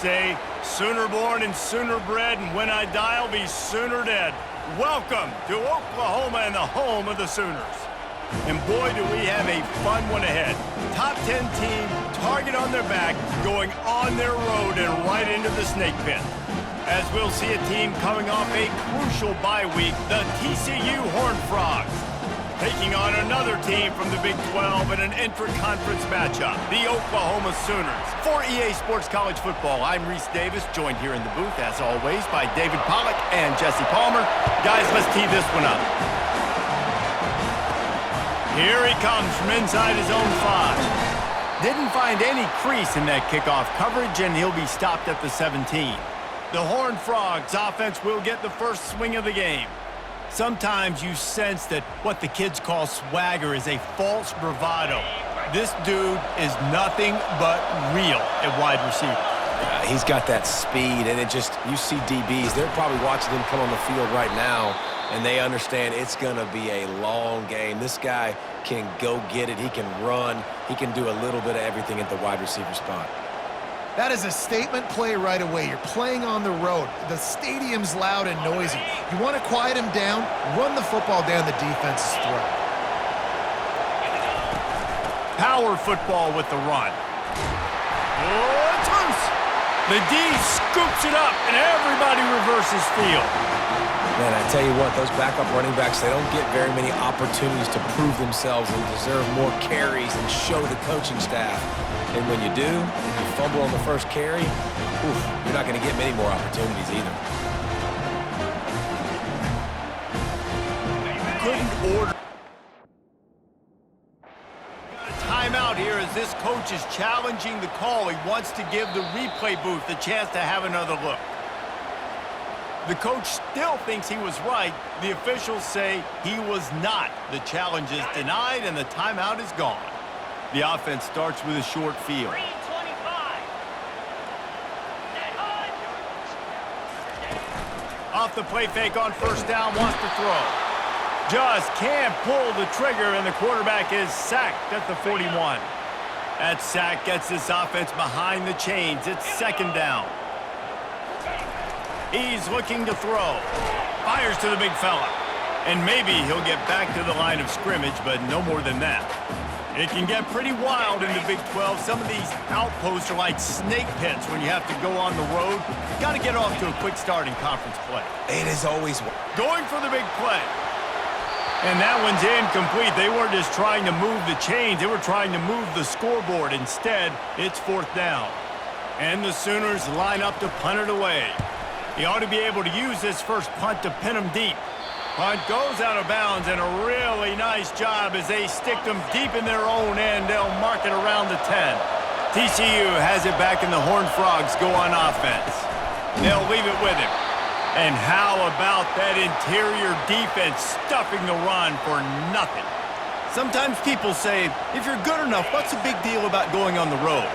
Say, sooner born and sooner bred, and when I die, I'll be sooner dead. Welcome to Oklahoma and the home of the Sooners. And boy, do we have a fun one ahead. Top 10 team, target on their back, going on their road and right into the snake pit. As we'll see a team coming off a crucial bye week, the TCU Horned Frogs, taking on another team from the Big 12 in an intra-conference matchup, the Oklahoma Sooners. For EA Sports College Football, I'm Reese Davis, joined here in the booth, as always, by David Pollack and Jesse Palmer. Guys, let's tee this one up. Here he comes from inside his own 5. Didn't find any crease in that kickoff coverage, and he'll be stopped at the 17. The Horned Frogs offense will get the first swing of the game. Sometimes you sense that what the kids call swagger is a false bravado. This dude is nothing but real at wide receiver. He's got that speed, and you see DBs, they're probably watching him come on the field right now, and they understand it's going to be a long game. This guy can go get it. He can run. He can do a little bit of everything at the wide receiver spot. That is a statement play right away. You're playing on the road. The stadium's loud and noisy. You want to quiet him down, run the football down the defense's throat. Power football with the run. Oh, it's loose. The D scoops it up, and everybody reverses field. Man, I tell you what, those backup running backs, they don't get very many opportunities to prove themselves and deserve more carries and show the coaching staff. And when you do, if you fumble on the first carry, you're not going to get many more opportunities either. Couldn't order a timeout here as this coach is challenging the call. He wants to give the replay booth a chance to have another look. The coach still thinks he was right. The officials say he was not. The challenge is denied, and the timeout is gone. The offense starts with a short field. Off the play fake on first down, wants to throw. Just can't pull the trigger, and the quarterback is sacked at the 41. That sack gets this offense behind the chains. It's second down. He's looking to throw. Fires to the big fella. And maybe he'll get back to the line of scrimmage, but no more than that. It can get pretty wild in the Big 12. Some of these outposts are like snake pits when you have to go on the road. Got to get off to a quick start in conference play. It is always going for the big play. And that one's incomplete. They weren't just trying to move the chains. They were trying to move the scoreboard. Instead, it's fourth down. And the Sooners line up to punt it away. He ought to be able to use this first punt to pin them deep. Punt goes out of bounds, and a really nice job as they stick them deep in their own end. They'll mark it around the 10. TCU has it back, and the Horned Frogs go on offense. They'll leave it with him. And how about that interior defense stuffing the run for nothing? Sometimes people say, if you're good enough, what's the big deal about going on the road?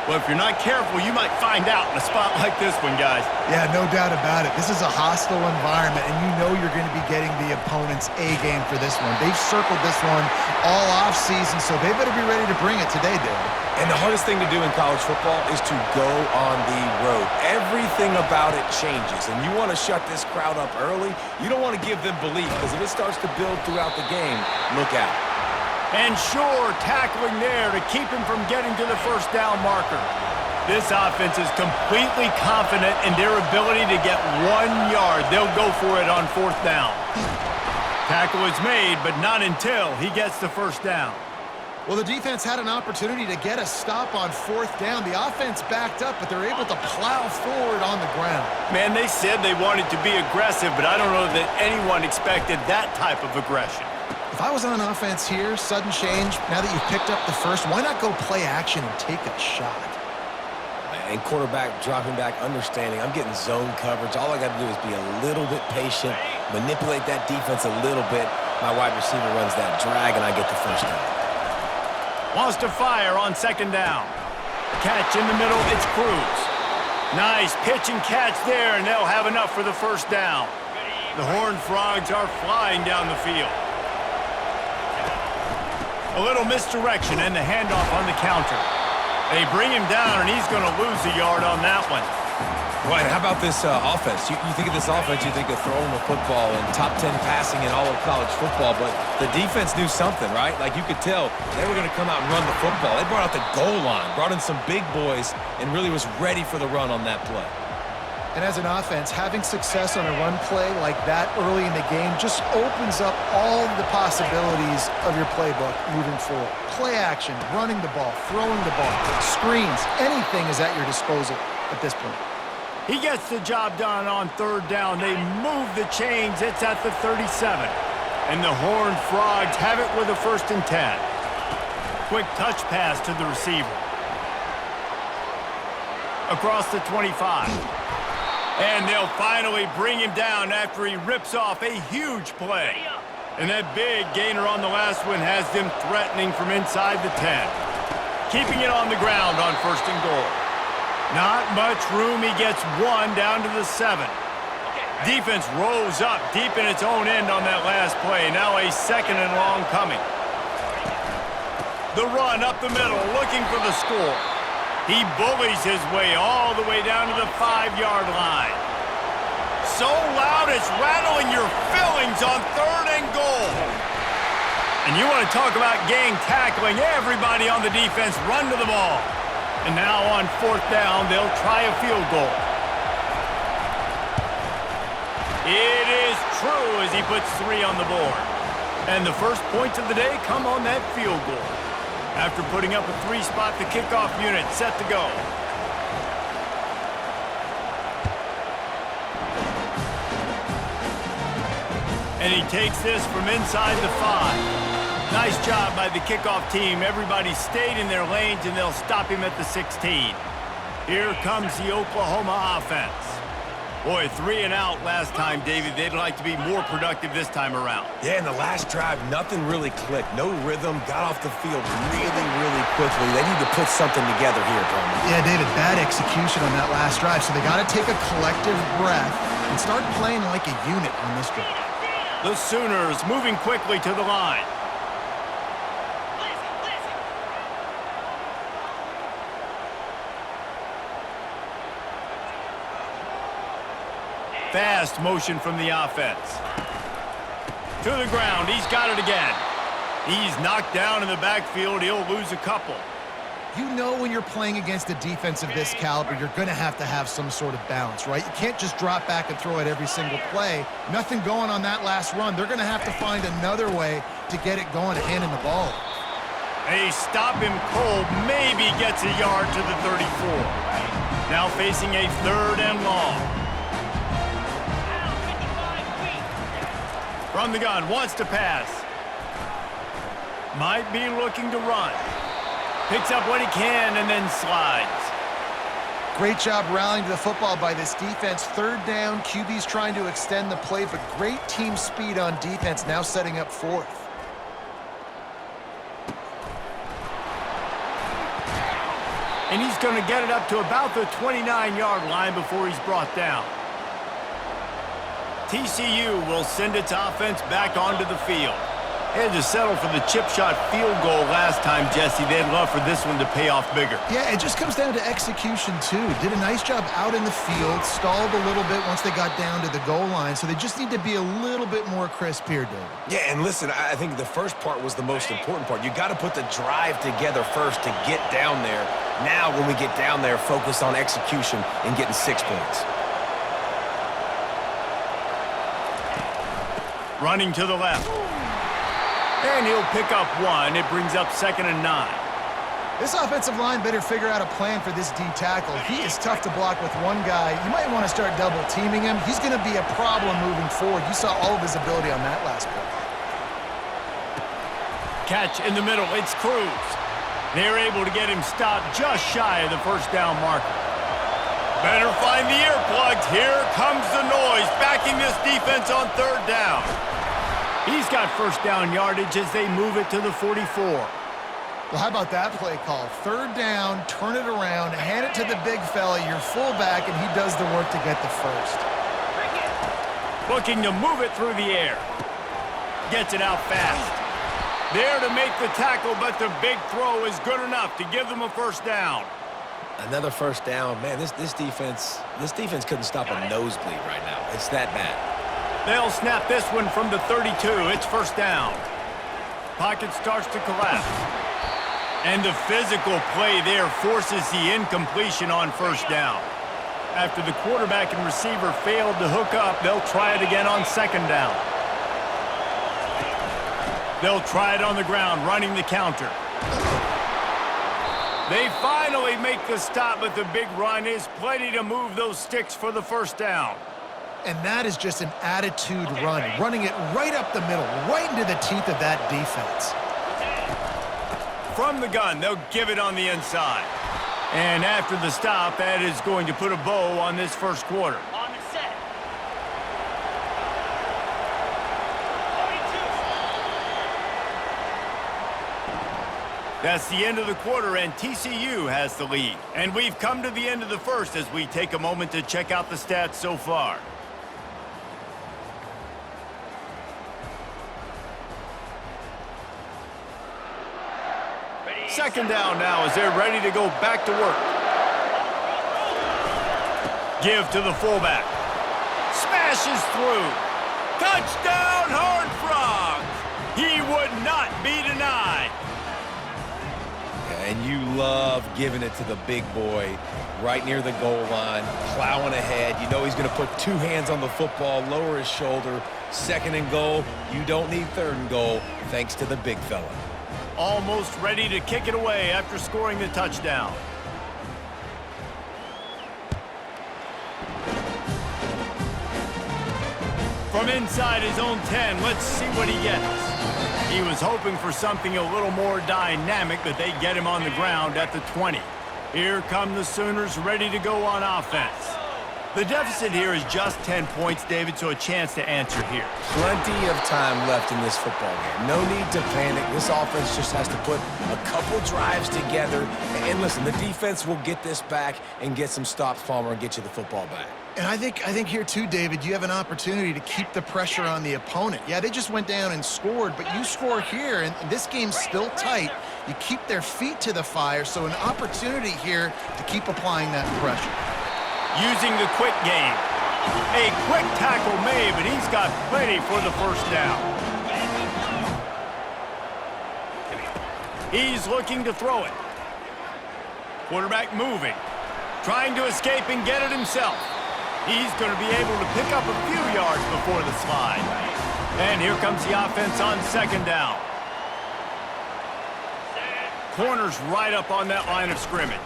Well, if you're not careful, you might find out in a spot like this one, guys. Yeah, no doubt about it. This is a hostile environment, and you know you're going to be getting the opponent's A-game for this one. They've circled this one all offseason, so they better be ready to bring it today, David. And the hardest thing to do in college football is to go on the road. Everything about it changes, and you want to shut this crowd up early. You don't want to give them belief, because if it starts to build throughout the game, look out. And sure, tackling there to keep him from getting to the first down marker. This offense is completely confident in their ability to get 1 yard. They'll go for it on fourth down. Tackle is made, but not until he gets the first down. Well, the defense had an opportunity to get a stop on fourth down. The offense backed up, but they're able to plow forward on the ground. Man, they said they wanted to be aggressive, but I don't know that anyone expected that type of aggression. If I was on offense here, sudden change, now that you've picked up the first, why not go play action and take a shot? And quarterback dropping back, understanding, I'm getting zone coverage. All I got to do is be a little bit patient, manipulate that defense a little bit. My wide receiver runs that drag, and I get the first down. Wants to fire on second down. Catch in the middle, it's Cruz. Nice pitch and catch there, and they'll have enough for the first down. The Horned Frogs are flying down the field. A little misdirection and the handoff on the counter. They bring him down, and he's going to lose a yard on that one. Right, how about this offense? You think of this offense, you think of throwing the football and top 10 passing in all of college football, but the defense knew something, right? Like you could tell they were going to come out and run the football. They brought out the goal line, brought in some big boys, and really was ready for the run on that play. And as an offense, having success on a run play like that early in the game just opens up all the possibilities of your playbook moving forward. Play action, running the ball, throwing the ball, screens, anything is at your disposal at this point. He gets the job done on third down. They move the chains. It's at the 37. And the Horned Frogs have it with a 1st and 10. Quick touch pass to the receiver. Across the 25. And they'll finally bring him down after he rips off a huge play. And that big gainer on the last one has them threatening from inside the 10. Keeping it on the ground on 1st and goal. Not much room. He gets one down to the 7. Defense rolls up deep in its own end on that last play. Now a 2nd and long coming. The run up the middle, looking for the score. He bullies his way all the way down to the 5-yard line. So loud it's rattling your fillings on 3rd and goal. And you want to talk about gang tackling. Everybody on the defense run to the ball. And now on 4th down, they'll try a field goal. It is true as he puts 3 on the board. And the first points of the day come on that field goal. After putting up a 3-spot, the kickoff unit set to go. And he takes this from inside the 5. Nice job by the kickoff team. Everybody stayed in their lanes, and they'll stop him at the 16. Here comes the Oklahoma offense. Boy, 3 and out last time, David. They'd like to be more productive this time around. Yeah, in the last drive, nothing really clicked. No rhythm, got off the field really quickly. They need to put something together here, Coleman. Yeah, David, bad execution on that last drive, so they got to take a collective breath and start playing like a unit on this drive. The Sooners moving quickly to the line. Fast motion from the offense. To the ground. He's got it again. He's knocked down in the backfield. He'll lose a couple. You know when you're playing against a defense of this caliber, you're going to have some sort of balance, right? You can't just drop back and throw it every single play. Nothing going on that last run. They're going to have to find another way to get it going and handing the ball. They stop him cold. Maybe gets a yard to the 34. Now facing a 3rd and long. From the gun, wants to pass. Might be looking to run. Picks up what he can and then slides. Great job rallying to the football by this defense. 3rd down, QB's trying to extend the play, but great team speed on defense, now setting up 4th. And he's going to get it up to about the 29-yard line before he's brought down. TCU will send its offense back onto the field. They had to settle for the chip shot field goal last time, Jesse. They'd love for this one to pay off bigger. Yeah, it just comes down to execution, too. Did a nice job out in the field, stalled a little bit once they got down to the goal line, so they just need to be a little bit more crisp here, David. Yeah, and listen, I think the first part was the most important part. You got to put the drive together first to get down there. Now, when we get down there, focus on execution and getting 6 points. Running to the left. And he'll pick up 1. It brings up 2nd and 9. This offensive line better figure out a plan for this D tackle. He is tough to block with one guy. You might want to start double teaming him. He's going to be a problem moving forward. You saw all of his ability on that last play. Catch in the middle. It's Cruz. They're able to get him stopped just shy of the 1st down marker. Better find the earplugs. Here comes the noise, backing this defense on 3rd down. He's got 1st down yardage as they move it to the 44. Well, how about that play call? 3rd down, turn it around, hand it to the big fella, your fullback, and he does the work to get the 1st. Looking to move it through the air. Gets it out fast. There to make the tackle, but the big throw is good enough to give them a first down. Another first down. Man, this defense couldn't stop a nosebleed right now. It's that bad. They'll snap this one from the 32. It's first down. Pocket starts to collapse. And the physical play there forces the incompletion on first down. After the quarterback and receiver failed to hook up, they'll try it again on second down. They'll try it on the ground, running the counter. They finally make the stop, but the big run is plenty to move those sticks for the first down. And that is just an attitude run, running it right up the middle, right into the teeth of that defense. From the gun, they'll give it on the inside. And after the stop, that is going to put a bow on this first quarter. On the set. 42. That's the end of the quarter, and TCU has the lead. And we've come to the end of the first as we take a moment to check out the stats so far. Second down now as they're ready to go back to work. Give to the fullback. Smashes through. Touchdown, Horned Frogs! He would not be denied. And you love giving it to the big boy right near the goal line, plowing ahead. You know he's going to put two hands on the football, lower his shoulder. Second and goal. You don't need third and goal thanks to the big fella. Almost ready to kick it away after scoring the touchdown. From inside his own 10, let's see what he gets. He was hoping for something a little more dynamic, but they get him on the ground at the 20. Here come the Sooners ready to go on offense. The deficit here is just 10 points, David, so a chance to answer here. Plenty of time left in this football game. No need to panic. This offense just has to put a couple drives together. And listen, the defense will get this back and get some stops, Palmer, and get you the football back. And I think here too, David, you have an opportunity to keep the pressure on the opponent. Yeah, they just went down and scored, but you score here, and this game's still tight. You keep their feet to the fire, so an opportunity here to keep applying that pressure. Using the quick game. A quick tackle made, but he's got plenty for the first down. He's looking to throw it. Quarterback moving. Trying to escape and get it himself. He's going to be able to pick up a few yards before the slide. And here comes the offense on second down. Corner's right up on that line of scrimmage.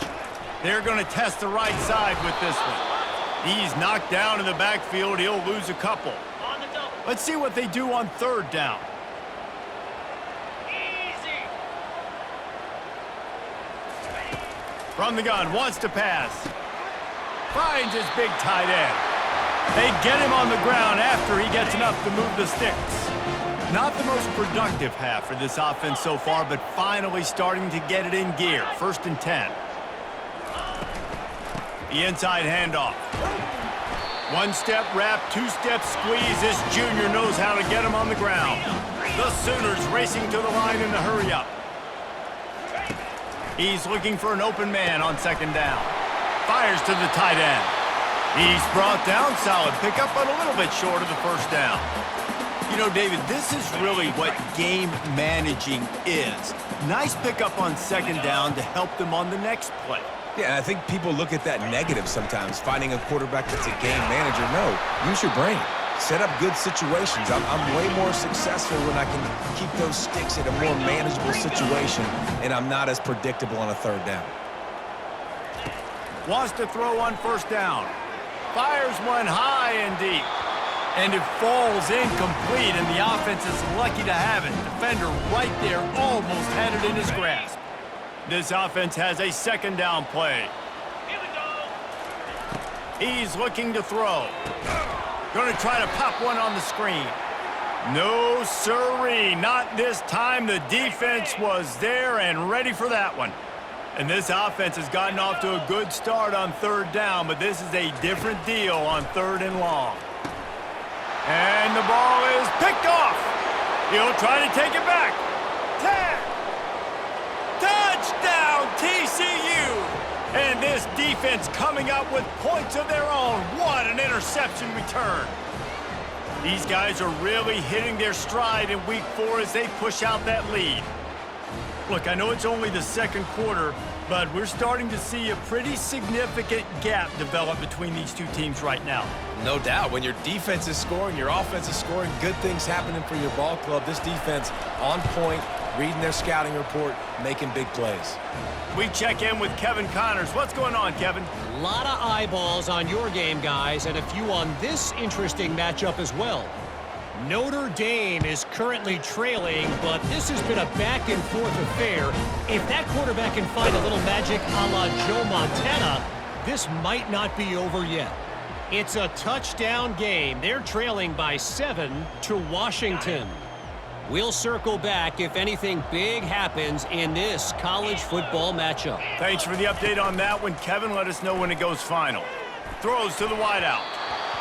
They're going to test the right side with this one. He's knocked down in the backfield. He'll lose a couple. Let's see what they do on third down. Easy. From the gun, wants to pass. Finds his big tight end. They get him on the ground after he gets enough to move the sticks. Not the most productive half for this offense so far, but finally starting to get it in gear. First and 10. The inside handoff. One-step wrap, two-step squeeze. This junior knows how to get him on the ground. The Sooners racing to the line in the hurry-up. He's looking for an open man on second down. Fires to the tight end. He's brought down, solid pickup, but a little bit short of the first down. You know, David, this is really what game managing is. Nice pickup on second down to help them on the next play. Yeah, I think people look at that negative sometimes, finding a quarterback that's a game manager. No, use your brain. Set up good situations. I'm way more successful when I can keep those sticks in a more manageable situation, and I'm not as predictable on a third down. Wants to throw on first down. Fires one high and deep. And it falls incomplete, and the offense is lucky to have it. Defender right there almost had it in his grasp. This offense has a second down play. Here we go. He's looking to throw. Going to try to pop one on the screen. No siree, not this time. The defense was there and ready for that one. And this offense has gotten off to a good start on third down, but this is a different deal on third and long. And the ball is picked off. He'll try to take it back. 10. Touchdown, TCU! And this defense coming up with points of their own. What an interception return. These guys are really hitting their stride in week 4 as they push out that lead. Look, I know it's only the second quarter, but we're starting to see a pretty significant gap develop between these two teams right now. No doubt. When your defense is scoring, your offense is scoring, good things happening for your ball club. This defense on point, reading their scouting report, making big plays. We check in with Kevin Connors. What's going on, Kevin? A lot of eyeballs on your game, guys, and a few on this interesting matchup as well. Notre Dame is currently trailing, but this has been a back-and-forth affair. If that quarterback can find a little magic a la Joe Montana, this might not be over yet. It's a touchdown game. They're trailing by 7 to Washington. We'll circle back if anything big happens in this college football matchup. Thanks for the update on that one, Kevin. Let us know when it goes final. Throws to the wideout.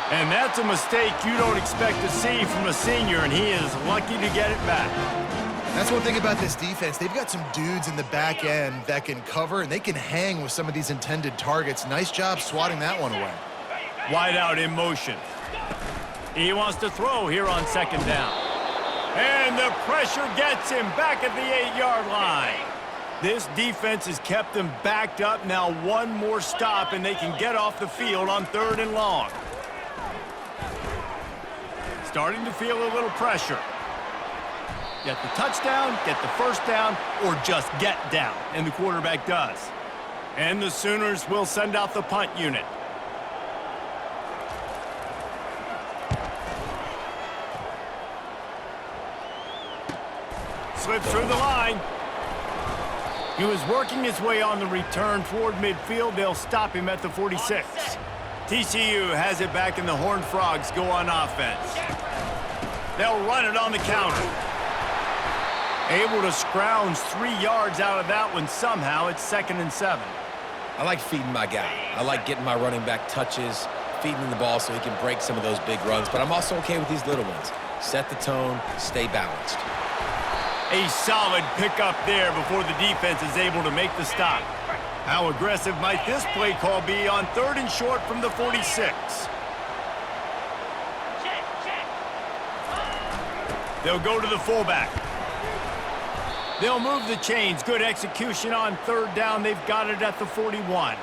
And that's a mistake you don't expect to see from a senior, and he is lucky to get it back. That's one thing about this defense. They've got some dudes in the back end that can cover, and they can hang with some of these intended targets. Nice job swatting that one away. Wideout in motion. He wants to throw here on second down. And the pressure gets him back at the 8-yard line. This defense has kept them backed up. Now one more stop, and they can get off the field on 3rd and long. Starting to feel a little pressure. Get the touchdown, get the first down, or just get down. And the quarterback does. And the Sooners will send out the punt unit. Slips through the line. He was working his way on the return toward midfield. They'll stop him at the 46. TCU has it back, and the Horned Frogs go on offense. They'll run it on the counter. Able to scrounge 3 yards out of that one somehow. It's 2nd and 7. I like feeding my guy. I like getting my running back touches, feeding him the ball so he can break some of those big runs. But I'm also okay with these little ones. Set the tone, stay balanced. A solid pickup there before the defense is able to make the stop. How aggressive might this play call be on 3rd and short from the 46? They'll go to the fullback. They'll move the chains. Good execution on 3rd down. They've got it at the 41.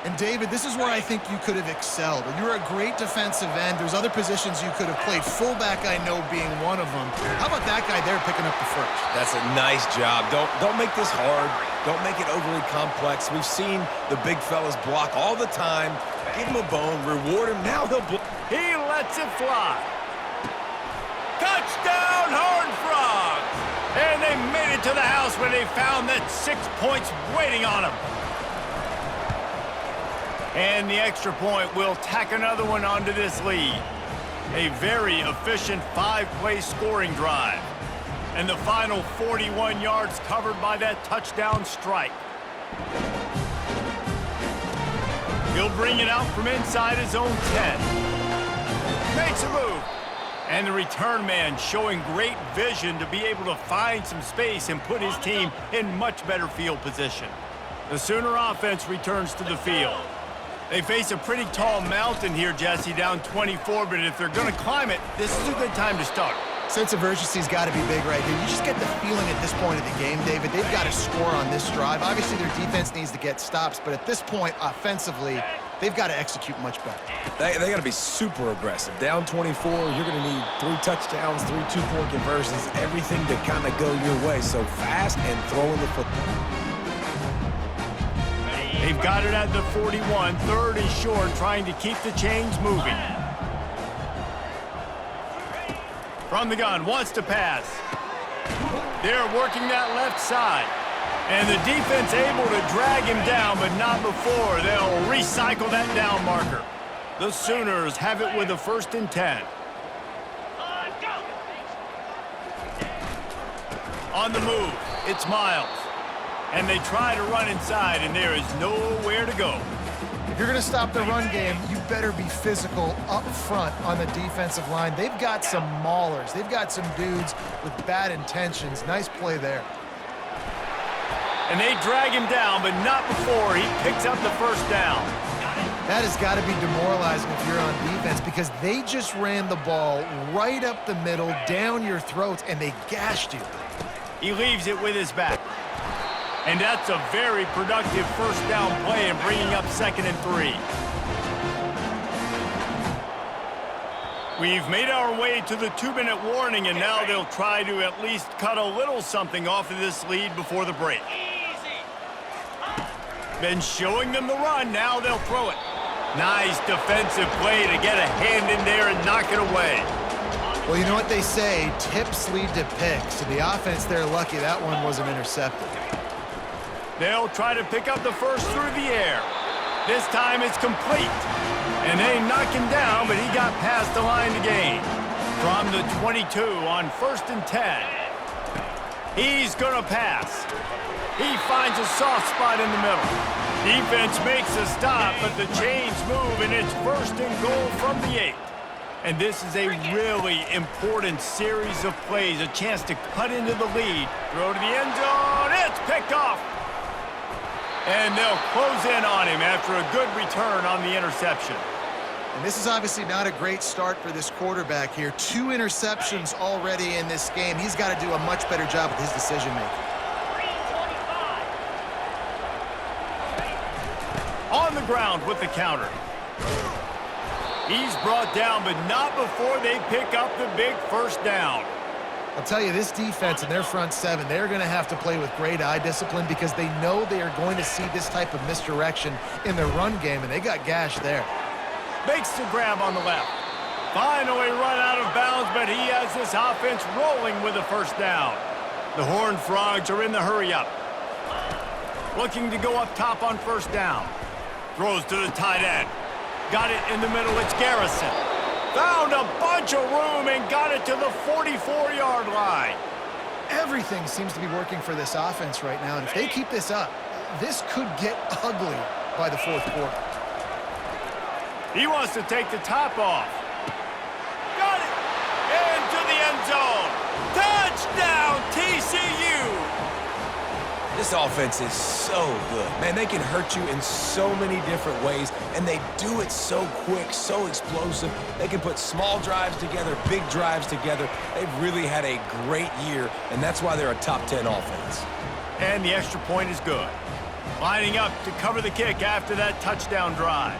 And, David, this is where I think you could have excelled. You're a great defensive end. There's other positions you could have played. Fullback, I know, being one of them. How about that guy there picking up the first? That's a nice job. Don't make this hard. Don't make it overly complex. We've seen the big fellas block all the time. Give him a bone. Reward him. Now he'll block. He lets it fly. Touchdown, Horned Frogs! And they made it to the house where they found that 6 points waiting on them. And the extra point will tack another one onto this lead. A very efficient 5-play scoring drive. And the final 41 yards covered by that touchdown strike. He'll bring it out from inside his own 10. Makes a move. And the return man showing great vision to be able to find some space and put his team in much better field position. The Sooner offense returns to the field. They face a pretty tall mountain here, Jesse, down 24, but if they're going to climb it, this is a good time to start. Sense of urgency's got to be big right here. You just get the feeling at this point of the game, David, they've got to score on this drive. Obviously, their defense needs to get stops, but at this point, offensively, they've got to execute much better. They got to be super aggressive. Down 24, you're going to need 3 touchdowns, 3 two-point conversions, everything to kind of go your way. So fast and throwing the football. They've got it at the 41, 3rd and short, trying to keep the chains moving. From the gun, wants to pass. They're working that left side. And the defense able to drag him down, but not before. They'll recycle that down marker. The Sooners have it with a 1st and 10. On the move, it's Miles. And they try to run inside, and there is nowhere to go. If you're going to stop the run game, you better be physical up front on the defensive line. They've got some maulers. They've got some dudes with bad intentions. Nice play there. And they drag him down, but not before he picks up the first down. That has got to be demoralizing if you're on defense because they just ran the ball right up the middle, down your throats, and they gashed you. He leaves it with his back. And that's a very productive first down play and bringing up 2nd and 3. We've made our way to the 2-minute warning, and now they'll try to at least cut a little something off of this lead before the break. Been showing them the run, now they'll throw it. Nice defensive play to get a hand in there and knock it away. Well, you know what they say, tips lead to picks. And the offense, they're lucky that one wasn't intercepted. They'll try to pick up the first through the air. This time it's complete. And they knock him down, but he got past the line to gain. From the 22 on 1st and 10. He's going to pass. He finds a soft spot in the middle. Defense makes a stop, but the chains move, and it's 1st and goal from the 8. And this is a really important series of plays, a chance to cut into the lead. Throw to the end zone. It's picked off. And they'll close in on him after a good return on the interception. And this is obviously not a great start for this quarterback here. 2 interceptions already in this game. He's got to do a much better job with his decision-making. On the ground with the counter. He's brought down, but not before they pick up the big first down. I'll tell you, this defense and their front 7, they're going to have to play with great eye discipline because they know they are going to see this type of misdirection in their run game, and they got gashed there. Makes the grab on the left. Finally run out of bounds, but he has this offense rolling with a first down. The Horned Frogs are in the hurry-up. Looking to go up top on first down. Throws to the tight end. Got it in the middle. It's Garrison. Found a bunch of room and got it to the 44-yard line. Everything seems to be working for this offense right now, and if they keep this up, this could get ugly by the 4th quarter. He wants to take the top off. Got it! Into the end zone. Touchdown, TCU! This offense is so good. Man, they can hurt you in so many different ways, and they do it so quick, so explosive. They can put small drives together, big drives together. They've really had a great year, and that's why they're a top 10 offense. And the extra point is good. Lining up to cover the kick after that touchdown drive.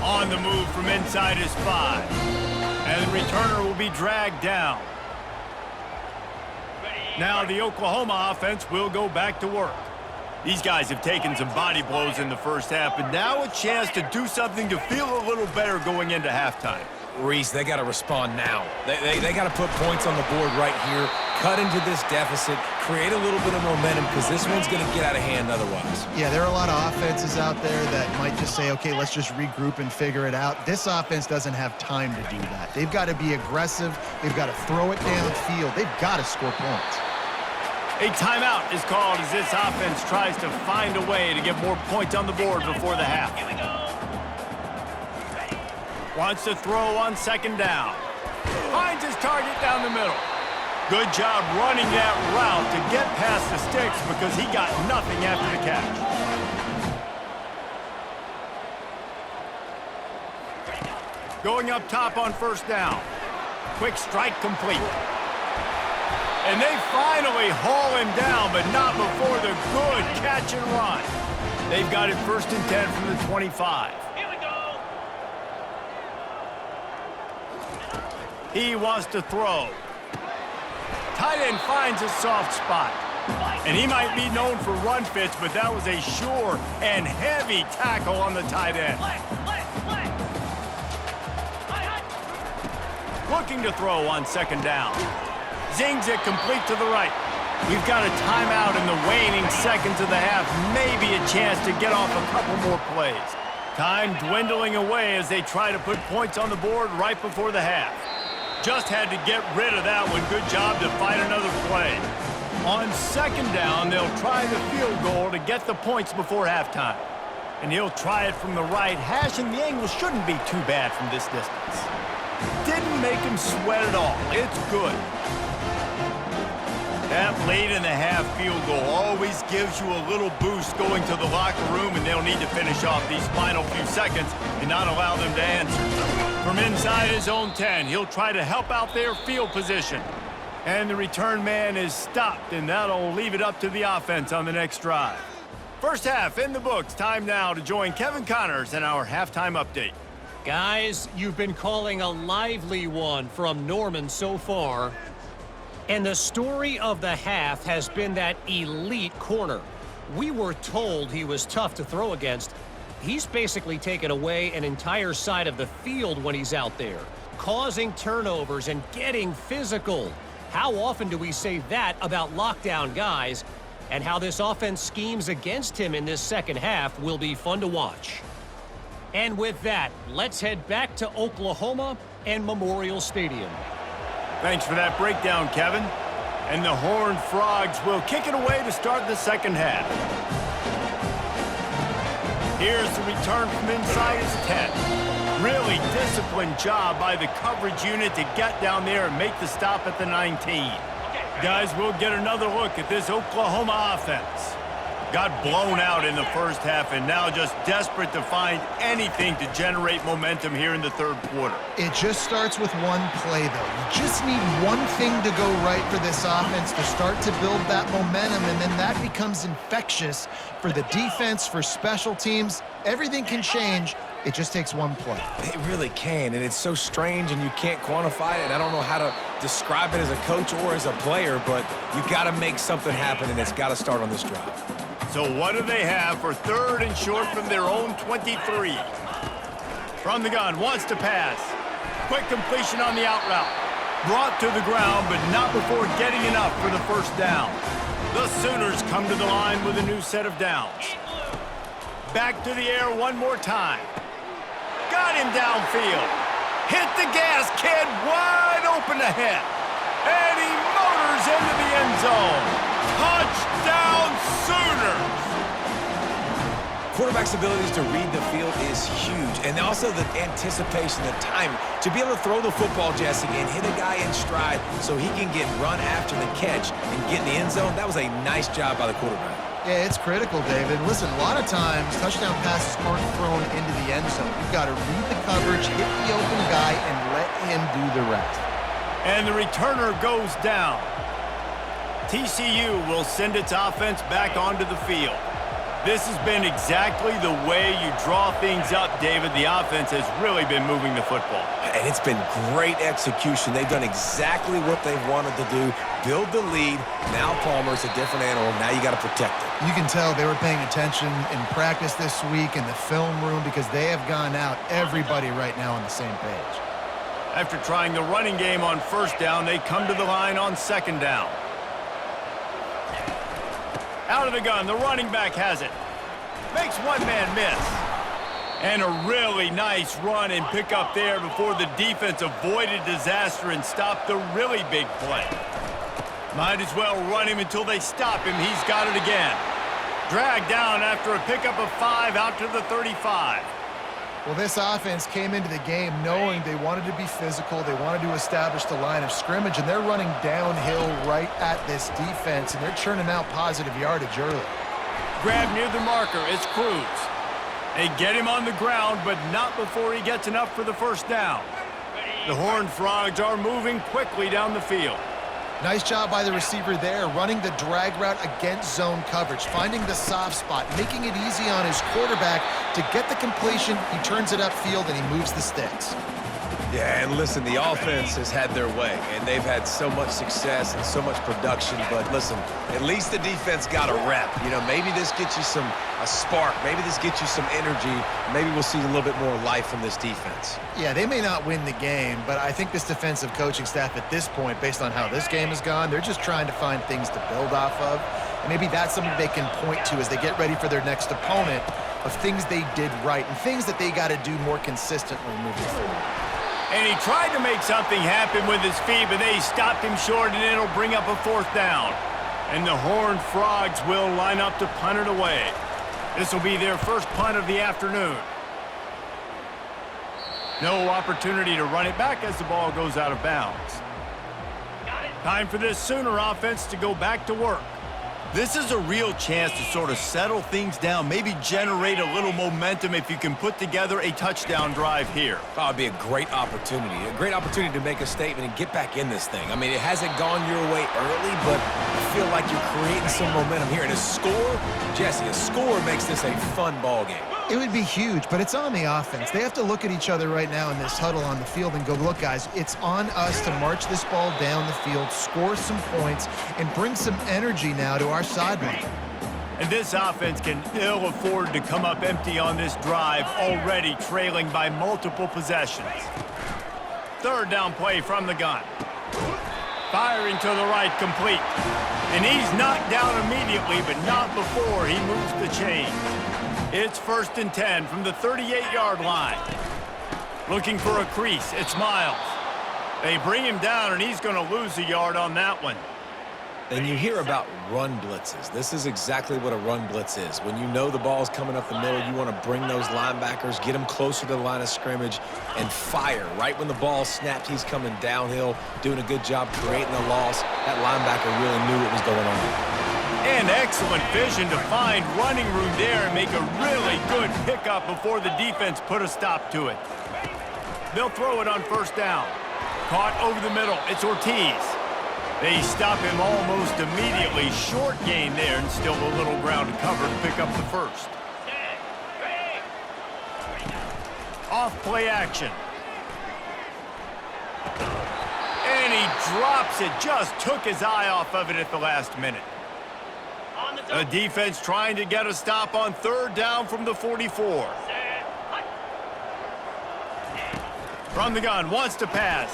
On the move from inside his 5. And the returner will be dragged down. Now the Oklahoma offense will go back to work. These guys have taken some body blows in the first half, but now a chance to do something to feel a little better going into halftime. Reese, they got to respond now. They got to put points on the board right here, cut into this deficit, create a little bit of momentum because this one's going to get out of hand otherwise. Yeah, there are a lot of offenses out there that might just say, okay, let's just regroup and figure it out. This offense doesn't have time to do that. They've got to be aggressive. They've got to throw it downfield. They've got to score points. A timeout is called as this offense tries to find a way to get more points on the board before the half. Wants to throw on 2nd down. Finds his target down the middle. Good job running that route to get past the sticks because he got nothing after the catch. Going up top on first down. Quick strike complete. And they finally haul him down, but not before the good catch and run. They've got it 1st and 10 from the 25. He wants to throw. Tight end finds a soft spot. And he might be known for run fits, but that was a sure and heavy tackle on the tight end. Looking to throw on 2nd down. Zings it complete to the right. We've got a timeout in the waning seconds of the half. Maybe a chance to get off a couple more plays. Time dwindling away as they try to put points on the board right before the half. Just had to get rid of that one. Good job to find another play. On second down, they'll try the field goal to get the points before halftime. And he'll try it from the right hash, and the angle shouldn't be too bad from this distance. Didn't make him sweat at all. It's good. That late-in-the-half field goal always gives you a little boost going to the locker room, and they'll need to finish off these final few seconds and not allow them to answer. From inside his own 10, he'll try to help out their field position. And the return man is stopped, and that'll leave it up to the offense on the next drive. First half in the books. Time now to join Kevin Connors in our halftime update. Guys, you've been calling a lively one from Norman so far. And the story of the half has been that elite corner. We were told he was tough to throw against. He's basically taken away an entire side of the field when he's out there, causing turnovers and getting physical. How often do we say that about lockdown guys? And how this offense schemes against him in this second half will be fun to watch. And with that, let's head back to Oklahoma and Memorial Stadium. Thanks for that breakdown, Kevin. And the Horned Frogs will kick it away to start the second half. Here's the return from inside his 10. Really disciplined job by the coverage unit to get down there and make the stop at the 19. Guys, we'll get another look at this Oklahoma offense. Got blown out in the first half and now just desperate to find anything to generate momentum here in the third quarter. It just starts with one play, though. You just need one thing to go right for this offense to start to build that momentum, and then that becomes infectious for the defense, for special teams. Everything can change. It just takes one play. It really can, and it's so strange, and you can't quantify it. I don't know how to describe it as a coach or as a player, but you got to make something happen, and it's got to start on this drive. So what do they have for third and short from their own 23? From the gun, wants to pass. Quick completion on the out route. Brought to the ground, but not before getting enough for the first down. The Sooners come to the line with a new set of downs. Back to the air one more time. Got him downfield. Hit the gas, kid, wide open ahead. And he motors into the end zone. Touchdown, Sooners! Quarterback's abilities to read the field is huge, and also the anticipation, the time to be able to throw the football, Jesse, and hit a guy in stride so he can get run after the catch and get in the end zone. That was a nice job by the quarterback. Yeah, it's critical, David. Listen, a lot of times, touchdown passes aren't thrown into the end zone. You've got to read the coverage, hit the open guy, and let him do the rest. And the returner goes down. TCU will send its offense back onto the field. This has been exactly the way you draw things up, David. The offense has really been moving the football. And it's been great execution. They've done exactly what they've wanted to do. Build the lead. Now Palmer's a different animal. Now you got to protect it. You can tell they were paying attention in practice this week in the film room because they have gone out, everybody right now on the same page. After trying the running game on first down, they come to the line on second down. Out of the gun, the running back has it. Makes one man miss. And a really nice run and pick up there before the defense avoided disaster and stopped the really big play. Might as well run him until they stop him. He's got it again. Dragged down after a pickup of 5 out to the 35. Well, this offense came into the game knowing they wanted to be physical, they wanted to establish the line of scrimmage, and they're running downhill right at this defense, and they're churning out positive yardage early. Grab near the marker, it's Cruz. They get him on the ground, but not before he gets enough for the first down. The Horned Frogs are moving quickly down the field. Nice job by the receiver there, running the drag route against zone coverage, finding the soft spot, making it easy on his quarterback to get the completion. He turns it upfield, and he moves the sticks. Yeah, and listen, the offense has had their way, and they've had so much success and so much production. But listen, at least the defense got a rep. You know, maybe this gets you a spark. Maybe this gets you some energy. Maybe we'll see a little bit more life from this defense. Yeah, they may not win the game, but I think this defensive coaching staff at this point, based on how this game has gone, they're just trying to find things to build off of. And maybe that's something they can point to as they get ready for their next opponent of things they did right and things that they got to do more consistently moving forward. And he tried to make something happen with his feet, but they stopped him short, and it'll bring up a fourth down. And the Horned Frogs will line up to punt it away. This will be their first punt of the afternoon. No opportunity to run it back as the ball goes out of bounds. Time for this Sooner offense to go back to work. This is a real chance to sort of settle things down, maybe generate a little momentum if you can put together a touchdown drive here. Oh, it'd be a great opportunity to make a statement and get back in this thing. I mean, it hasn't gone your way early, but I feel like you're creating some momentum here. And a score, Jesse, a score makes this a fun ball game. It would be huge, but it's on the offense. They have to look at each other right now in this huddle on the field and go, look, guys, it's on us to march this ball down the field, score some points, and bring some energy now to our sideline. And this offense can ill afford to come up empty on this drive, already trailing by multiple possessions. Third down play from the gun. Firing to the right, complete. And he's knocked down immediately, but not before he moves the chains. It's 1st and 10 from the 38-yard line. Looking for a crease. It's Miles. They bring him down, and he's going to lose a yard on that one. And you hear about run blitzes. This is exactly what a run blitz is. When you know the ball's coming up the middle, you want to bring those linebackers, get them closer to the line of scrimmage, and fire. Right when the ball snapped, he's coming downhill, doing a good job creating a loss. That linebacker really knew what was going on. And excellent vision to find running room there and make a really good pickup before the defense put a stop to it. They'll throw it on 1st down. Caught over the middle. It's Ortiz. They stop him almost immediately. Short gain there and still a little ground to cover to pick up the first. Off play action. And he drops it. Just took his eye off of it at the last minute. The defense trying to get a stop on 3rd down from the 44. From the gun, wants to pass.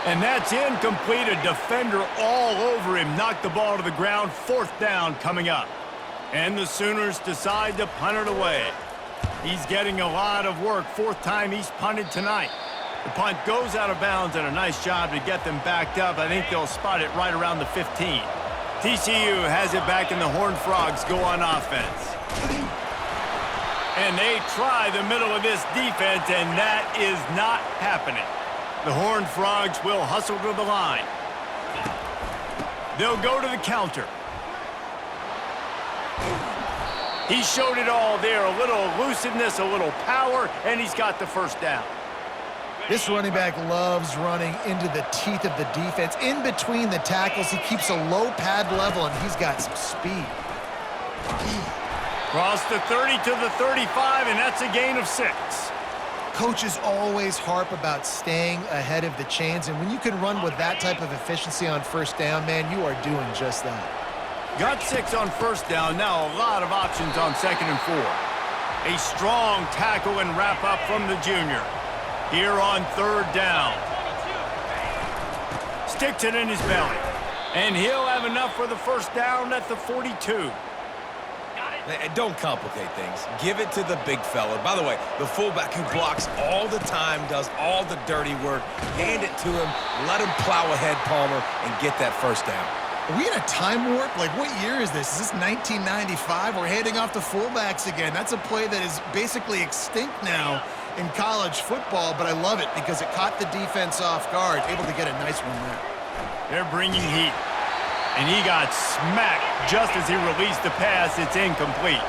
And that's incomplete. A defender all over him. Knocked the ball to the ground. 4th down coming up. And the Sooners decide to punt it away. He's getting a lot of work. 4th time he's punted tonight. The punt goes out of bounds, and a nice job to get them backed up. I think they'll spot it right around the 15. TCU has it back, and the Horned Frogs go on offense. And they try the middle of this defense, and that is not happening. The Horned Frogs will hustle to the line. They'll go to the counter. He showed it all there, a little elusiveness, a little power, and he's got the 1st down. This running back loves running into the teeth of the defense. In between the tackles, he keeps a low pad level, and he's got some speed. Cross the 30 to the 35, and that's a gain of 6. Coaches always harp about staying ahead of the chains, and when you can run with that type of efficiency on 1st down, man, you are doing just that. Got 6 on 1st down. Now a lot of options on 2nd and 4. A strong tackle and wrap up from the junior. Here on 3rd down. Sticks it in his belly. And he'll have enough for the 1st down at the 42. Don't complicate things. Give it to the big fella. By the way, the fullback who blocks all the time, does all the dirty work. Hand it to him. Let him plow ahead, Palmer, and get that 1st down. Are we in a time warp? Like, what year is this? Is this 1995? We're handing off to fullbacks again. That's a play that is basically extinct now in college football, but I love it because it caught the defense off guard, able to get a nice one there. They're bringing heat. And he got smacked just as he released the pass. It's incomplete.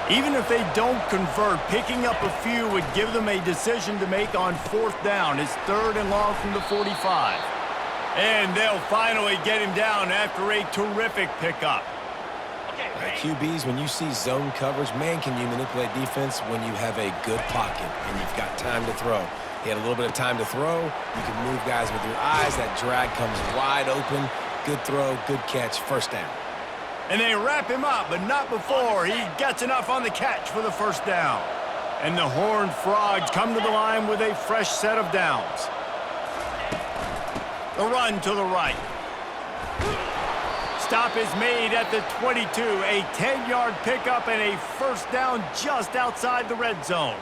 Even if they don't convert, picking up a few would give them a decision to make on 4th down. It's 3rd and long from the 45. And they'll finally get him down after a terrific pickup. QBs, when you see zone coverage, man, can you manipulate defense when you have a good pocket and you've got time to throw. He had a little bit of time to throw. You can move guys with your eyes. That drag comes wide open. Good throw, good catch, 1st down. And they wrap him up, but not before he gets enough on the catch for the 1st down. And the Horned Frogs come to the line with a fresh set of downs. The run to the right. Stop is made at the 22. A 10-yard pickup and a 1st down just outside the red zone.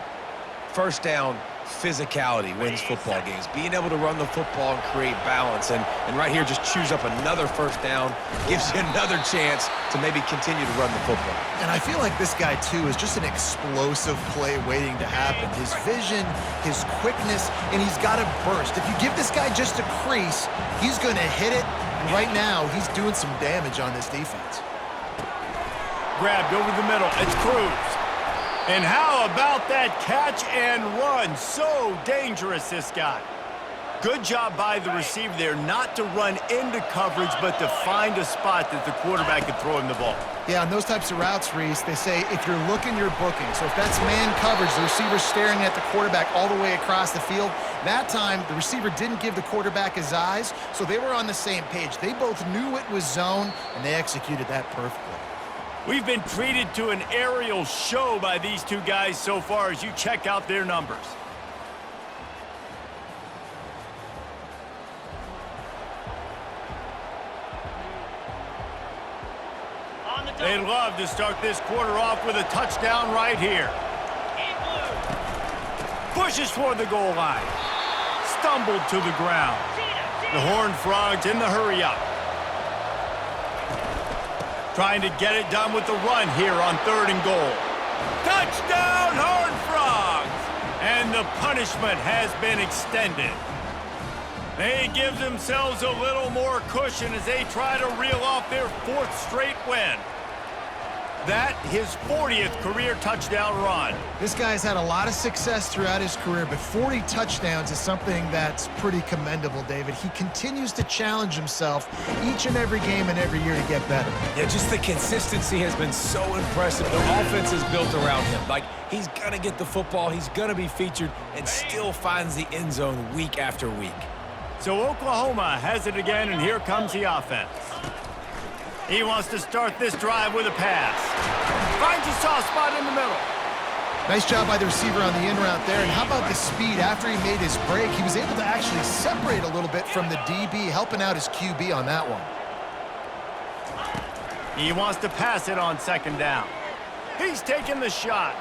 1st down physicality wins football games. Being able to run the football and create balance. And right here, just choose up another first down, gives you another chance to maybe continue to run the football. And I feel like this guy, too, is just an explosive play waiting to happen. His vision, his quickness, and he's got a burst. If you give this guy just a crease, he's going to hit it. And right now, he's doing some damage on this defense. Grabbed over the middle. It's Cruz. And how about that catch and run? So dangerous, this guy. Good job by the receiver there not to run into coverage, but to find a spot that the quarterback could throw him the ball. Yeah, on those types of routes, Reese, they say if you're looking, you're booking. So if that's man coverage, the receiver's staring at the quarterback all the way across the field. That time, the receiver didn't give the quarterback his eyes, so they were on the same page. They both knew it was zone, and they executed that perfectly. We've been treated to an aerial show by these two guys so far as you check out their numbers. They'd love to start this quarter off with a touchdown right here. Pushes toward the goal line. Stumbled to the ground. The Horned Frogs in the hurry-up. Trying to get it done with the run here on 3rd and goal. Touchdown, Horned Frogs! And the punishment has been extended. They give themselves a little more cushion as they try to reel off their 4th straight win. That, his 40th career touchdown run. This guy's had a lot of success throughout his career, but 40 touchdowns is something that's pretty commendable, David. He continues to challenge himself each and every game and every year to get better. Yeah, just the consistency has been so impressive. The offense is built around him. Like, he's going to get the football, he's going to be featured, and still finds the end zone week after week. So Oklahoma has it again, and here comes the offense. He wants to start this drive with a pass. Finds a soft spot in the middle. Nice job by the receiver on the in route there. And how about the speed after he made his break? He was able to actually separate a little bit from the DB, helping out his QB on that one. He wants to pass it on 2nd down. He's taking the shot.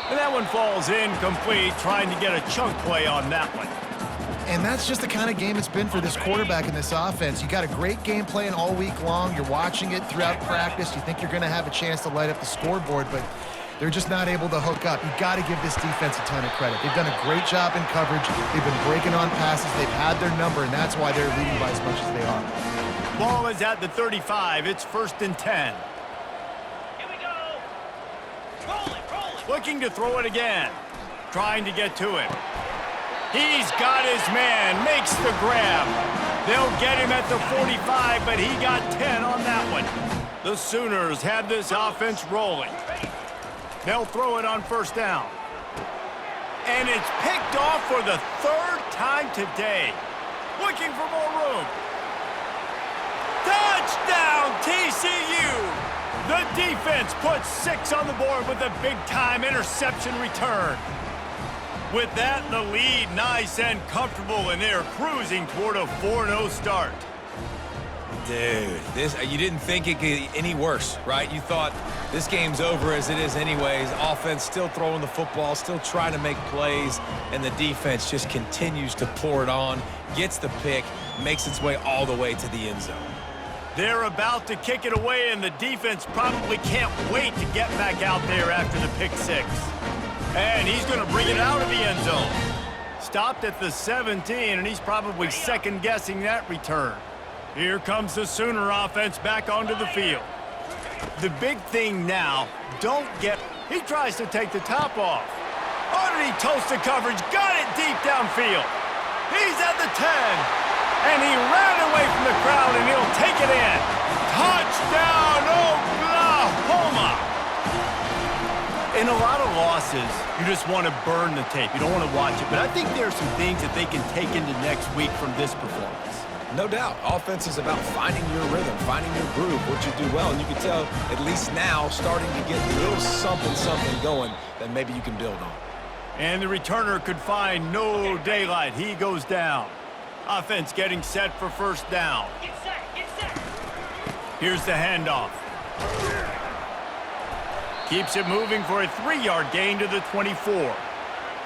And that one falls incomplete, trying to get a chunk play on that one. And that's just the kind of game it's been for this quarterback in this offense. You got a great game plan all week long. You're watching it throughout practice. You think you're going to have a chance to light up the scoreboard, but they're just not able to hook up. You got to give this defense a ton of credit. They've done a great job in coverage. They've been breaking on passes. They've had their number, and that's why they're leading by as much as they are. Ball is at the 35. It's 1st and 10. Here we go. Roll it. Looking to throw it again. Trying to get to him. He's got his man, makes the grab. They'll get him at the 45, but he got 10 on that one. The Sooners have this offense rolling. They'll throw it on 1st down. And it's picked off for the 3rd time today. Looking for more room. Touchdown, TCU! The defense puts 6 on the board with a big-time interception return. With that, the lead nice and comfortable, and they're cruising toward a 4-0 start. Dude, you didn't think it could get any worse, right? You thought this game's over as it is anyways. Offense still throwing the football, still trying to make plays, and the defense just continues to pour it on, gets the pick, makes its way all the way to the end zone. They're about to kick it away, and the defense probably can't wait to get back out there after the pick 6. And he's going to bring it out of the end zone. Stopped at the 17, and he's probably second-guessing that return. Here comes the Sooner offense back onto the field. The big thing now, don't get... He tries to take the top off. Underneath toasted coverage, got it deep downfield. He's at the 10, and he ran away from the crowd, and he'll take it in. Touchdown, Oklahoma! In a lot of losses, you just want to burn the tape. You don't want to watch it. But I think there are some things that they can take into next week from this performance. No doubt. Offense is about finding your rhythm, finding your groove, what you do well. And you can tell, at least now, starting to get a little something going that maybe you can build on. And the returner could find no daylight. He goes down. Offense getting set for 1st down. Get set. Here's the handoff. Keeps it moving for a 3-yard gain to the 24.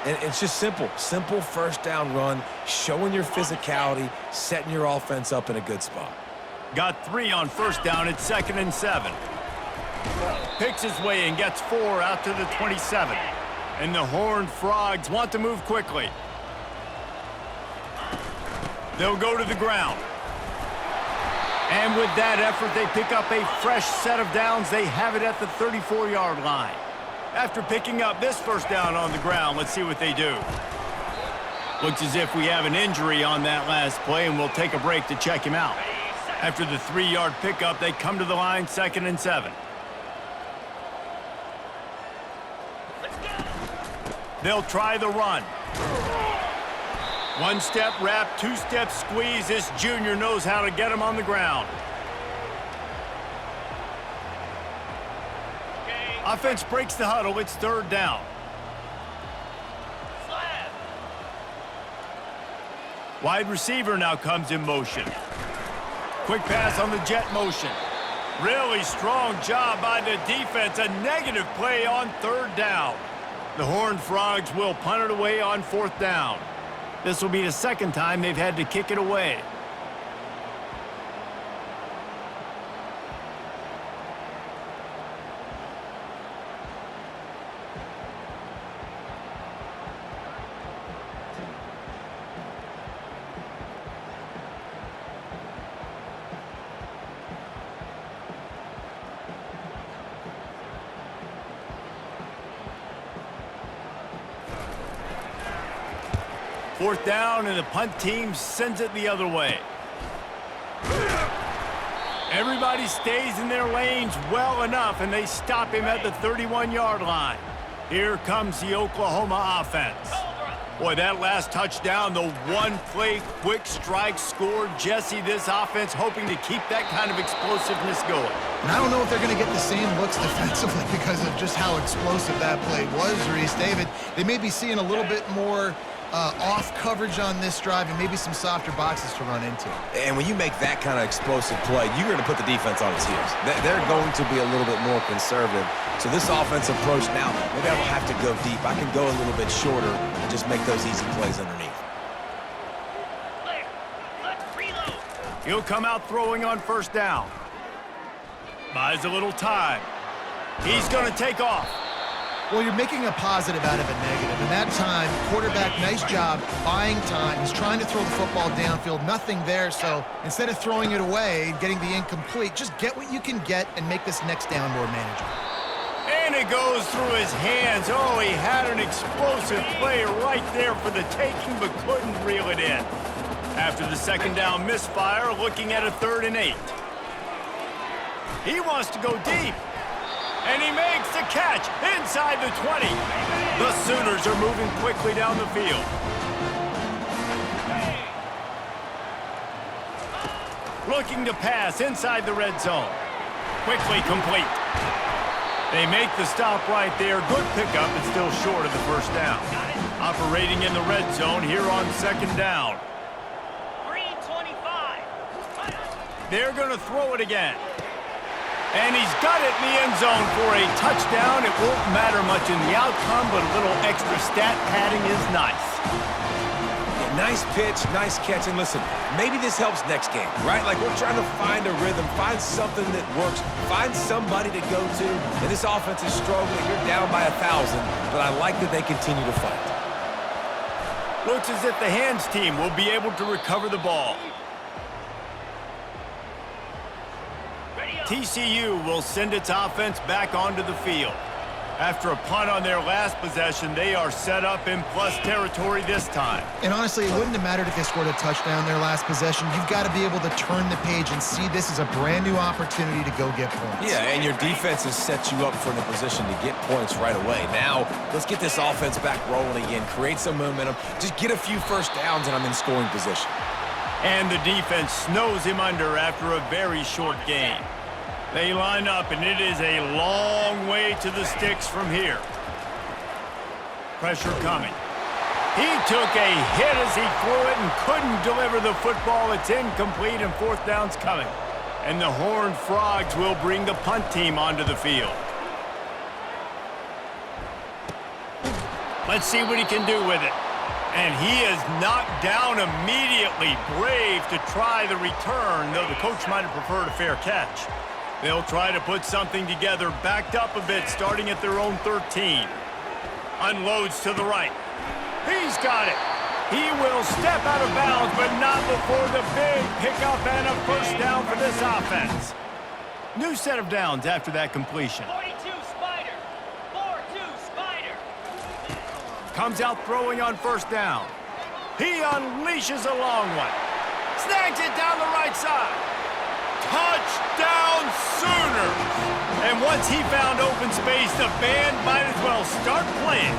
And it's just simple. Simple first down run, showing your physicality, setting your offense up in a good spot. Got 3 on first down. It's 2nd and 7. Picks his way and gets 4 out to the 27. And the Horned Frogs want to move quickly. They'll go to the ground. And with that effort, they pick up a fresh set of downs. They have it at the 34-yard line. After picking up this first down on the ground, let's see what they do. Looks as if we have an injury on that last play, and we'll take a break to check him out. After the 3-yard pickup, they come to the line, 2nd and 7. They'll try the run. 1-step wrap, 2-step squeeze. This junior knows how to get him on the ground. Offense breaks the huddle. It's 3rd down. Wide receiver now comes in motion. Quick pass on the jet motion. Really strong job by the defense. A negative play on 3rd down. The Horned Frogs will punt it away on 4th down. This will be the 2nd time they've had to kick it away. Fourth down, and the punt team sends it the other way. Everybody stays in their lanes well enough, and they stop him at the 31-yard line. Here comes the Oklahoma offense. Boy, that last touchdown, the one-play quick strike score. Jesse, this offense hoping to keep that kind of explosiveness going. And I don't know if they're going to get the same looks defensively because of just how explosive that play was, Reese. David, they may be seeing a little bit more off coverage on this drive and maybe some softer boxes to run into. And when you make that kind of explosive play, you're going to put the defense on its heels. They're going to be a little bit more conservative. So this offensive approach now, maybe I don't have to go deep. I can go a little bit shorter and just make those easy plays underneath. He'll come out throwing on first down. Buys a little time. He's going to take off. Well, you're making a positive out of a negative. And that time, quarterback, nice job, buying time. He's trying to throw the football downfield. Nothing there, so instead of throwing it away, getting the incomplete, just get what you can get and make this next down more manageable. And it goes through his hands. Oh, he had an explosive play right there for the taking, but couldn't reel it in. After the second down misfire, looking at a 3rd and 8. He wants to go deep. And he makes the catch inside the 20. The Sooners are moving quickly down the field. Looking to pass inside the red zone. Quickly complete. They make the stop right there. Good pickup, but still short of the first down. Operating in the red zone here on 2nd down. Green 25. They're going to throw it again. And he's got it in the end zone for a touchdown. It won't matter much in the outcome, but a little extra stat padding is nice. Yeah, nice pitch, nice catch. And listen, maybe this helps next game, right? Like we're trying to find a rhythm, find something that works, find somebody to go to. And this offense is struggling. You're down by 1,000, but I like that they continue to fight. Looks as if the hands team will be able to recover the ball. TCU will send its offense back onto the field. After a punt on their last possession, they are set up in plus territory this time. And honestly, it wouldn't have mattered if they scored a touchdown their last possession. You've got to be able to turn the page and see this as a brand new opportunity to go get points. Yeah, and your defense has set you up for the position to get points right away. Now, let's get this offense back rolling again, create some momentum, just get a few first downs, and I'm in scoring position. And the defense snows him under after a very short game. They line up, and it is a long way to the sticks from here. Pressure coming. He took a hit as he threw it and couldn't deliver the football. It's incomplete, and 4th down's coming. And the Horned Frogs will bring the punt team onto the field. Let's see what he can do with it. And he is knocked down immediately. Brave to try the return, though the coach might have preferred a fair catch. They'll try to put something together, backed up a bit, starting at their own 13. Unloads to the right. He's got it. He will step out of bounds, but not before the big pickup and a first down for this offense. New set of downs after that completion. 42 Spider. 4-2 Spider. Comes out throwing on first down. He unleashes a long one. Snags it down the right side. Touchdown Sooners! And once he found open space, the band might as well start playing.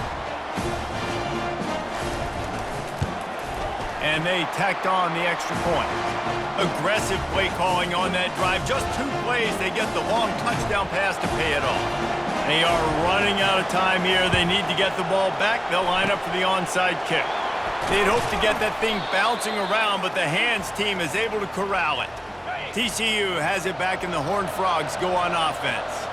And they tacked on the extra point. Aggressive play calling on that drive. Just 2 plays, they get the long touchdown pass to pay it off. They are running out of time here. They need to get the ball back. They'll line up for the onside kick. They'd hope to get that thing bouncing around, but the hands team is able to corral it. TCU has it back, and the Horned Frogs go on offense.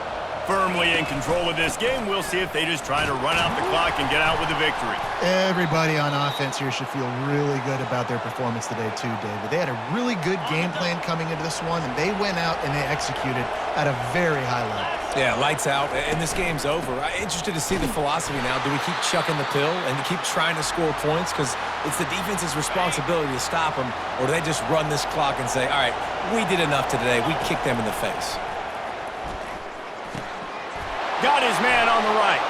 Firmly in control of this game. We'll see if they just try to run out the clock and get out with a victory. Everybody on offense here should feel really good about their performance today too, David. They had a really good game plan coming into this one, and they went out and they executed at a very high level. Yeah, lights out, and this game's over. I'm interested to see the philosophy now. Do we keep chucking the pill and keep trying to score points? Because it's the defense's responsibility to stop them, or do they just run this clock and say, all right, we did enough today. We kicked them in the face. Got his man on the right.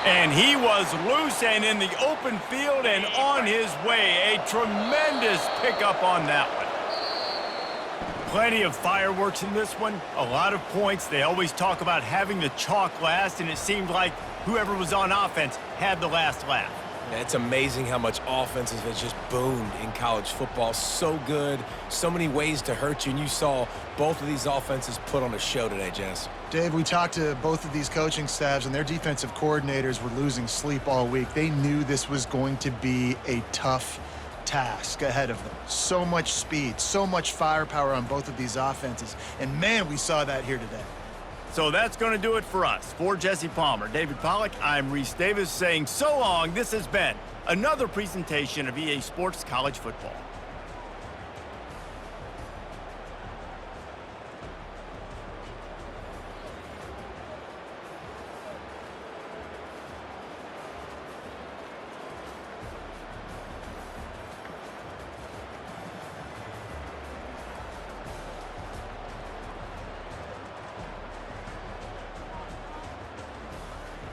And he was loose and in the open field and on his way. A tremendous pickup on that one. Plenty of fireworks in this one. A lot of points. They always talk about having the chalk last, and it seemed like whoever was on offense had the last laugh. Yeah, it's amazing how much offenses have just boomed in college football. So good, so many ways to hurt you, and you saw both of these offenses put on a show today, Jess. Dave, we talked to both of these coaching staffs, and their defensive coordinators were losing sleep all week. They knew this was going to be a tough task ahead of them. So much speed, so much firepower on both of these offenses, and man, we saw that here today. So that's going to do it for us. For Jesse Palmer, David Pollack, I'm Reese Davis saying so long. This has been another presentation of EA Sports College Football.